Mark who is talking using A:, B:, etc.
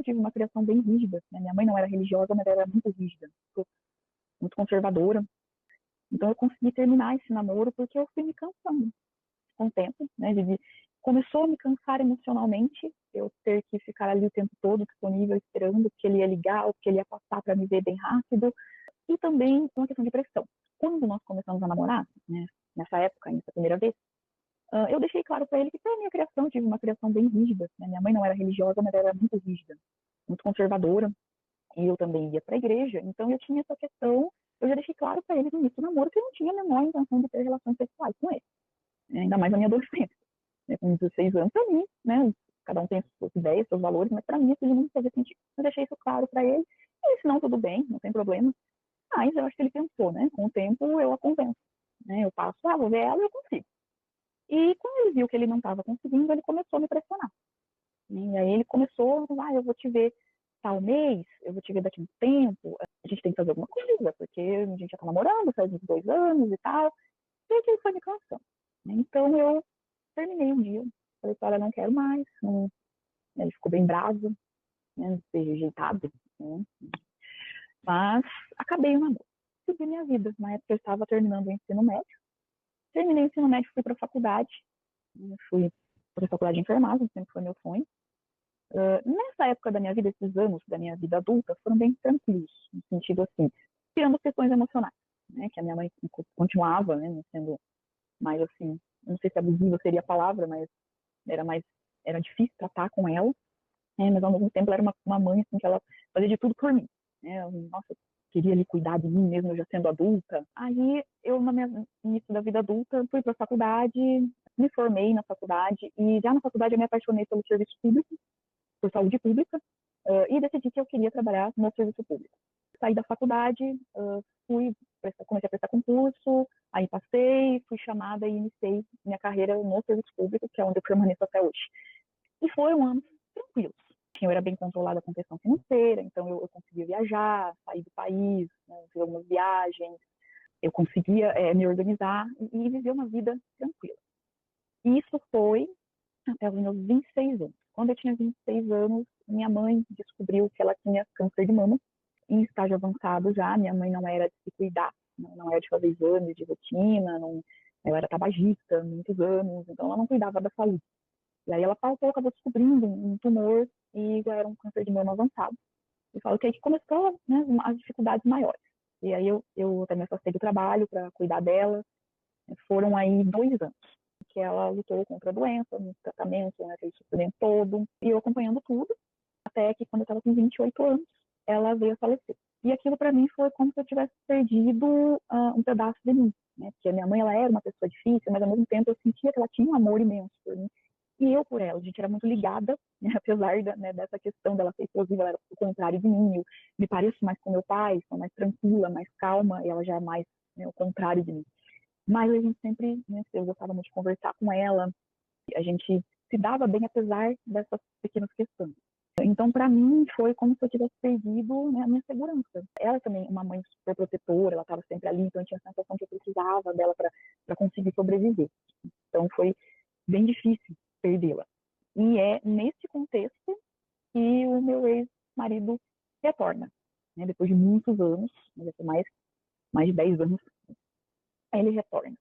A: Eu tive uma criação bem rígida, né? Minha mãe não era religiosa, mas ela era muito rígida, muito conservadora. Então eu consegui terminar esse namoro porque eu fui me cansando com o tempo, né? Começou a me cansar emocionalmente, eu ter que ficar ali o tempo todo disponível, esperando que ele ia ligar ou que ele ia passar para me ver bem rápido. E também uma questão de pressão. Quando nós começamos a namorar, né, nessa época, nessa primeira vez, eu deixei claro para ele que pela minha criação, eu tive uma criação bem rígida, né? Minha mãe não era religiosa, mas ela era muito rígida, muito conservadora, e eu também ia para a igreja, então eu tinha essa questão, eu já deixei claro para ele no início do namoro que eu não tinha a menor intenção de ter relações sexuais com ele, né? Ainda mais na minha adolescência, né? Com 16 anos, para mim, né, cada um tem as suas ideias, seus valores, mas para mim isso não fazia sentido. Eu deixei isso claro para ele, e disse, não, tudo bem, não tem problema. Mas eu acho que ele pensou, né, com o tempo eu a convenço, né, eu passo, vou ver ela e eu consigo. E quando ele viu que ele não estava conseguindo, ele começou a me pressionar. E aí ele começou, eu vou te ver tal mês, eu vou te ver daqui a um tempo, a gente tem que fazer alguma coisa, porque a gente já tá namorando faz uns 2 anos e tal. E aí ele foi me cansando. Então eu terminei um dia, falei, olha, não quero mais. Não, ele ficou bem bravo, né, rejeitado, né, mas acabei o namoro. Segui minha vida. Na época eu estava terminando o ensino médio. Terminei o ensino médio, fui para a faculdade. Fui para a faculdade de enfermagem, sempre foi meu sonho. Nessa época da minha vida, esses anos da minha vida adulta foram bem tranquilos, no sentido assim, tirando as questões emocionais, né, que a minha mãe continuava, né, sendo mais assim, não sei se abusiva seria a palavra, mas era mais, era difícil tratar com ela, né, mas ao mesmo tempo ela era uma mãe assim, que ela fazia de tudo por mim, né, nossa, eu queria lhe cuidar de mim mesmo, eu já sendo adulta. Aí eu, no início da vida adulta, fui para a faculdade, me formei na faculdade, e já na faculdade eu me apaixonei pelo serviço público, por saúde pública, e decidi que eu queria trabalhar no serviço público. Saí da faculdade, comecei a prestar concurso, aí passei, fui chamada e iniciei minha carreira no serviço público, que é onde eu permaneço até hoje. E foram anos tranquilos. Eu era bem controlada com questão financeira, então eu conseguia viajar, sair do país, né, fazer algumas viagens, eu conseguia me organizar e viver uma vida tranquila. E isso foi até os meus 26 anos. Quando eu tinha 26 anos, minha mãe descobriu que ela tinha câncer de mama, em estágio avançado já. Minha mãe não era de se cuidar, não era de fazer exames de rotina, não, ela era tabagista há muitos anos, então ela não cuidava da saúde. E aí ela acabou descobrindo um tumor e já era um câncer de mama avançado. E falo que aí que começou, né, as dificuldades maiores. E aí eu também afastei do trabalho para cuidar dela. Foram aí 2 anos que ela lutou contra a doença, no tratamento, né, aquele sofrimento todo, e eu acompanhando tudo, até que quando eu estava com 28 anos, ela veio a falecer. E aquilo para mim foi como se eu tivesse perdido um pedaço de mim, né, porque a minha mãe, ela era uma pessoa difícil, mas ao mesmo tempo eu sentia que ela tinha um amor imenso por mim, e eu por ela. A gente era muito ligada, né, apesar né, dessa questão dela ser explosiva, ela era o contrário de mim. Eu me pareço mais com meu pai, sou mais tranquila, mais calma, e ela já é mais, né, o contrário de mim. Mas a gente sempre, né, eu gostava muito de conversar com ela, a gente se dava bem apesar dessas pequenas questões. Então, para mim, foi como se eu tivesse perdido, né, a minha segurança. Ela também, uma mãe super protetora, ela estava sempre ali, então eu tinha a sensação que eu precisava dela para conseguir sobreviver. Então, foi bem difícil perdê-la. E é nesse contexto que o meu ex-marido retorna, né, depois de muitos anos, mais de 10 anos, aí ele retorna.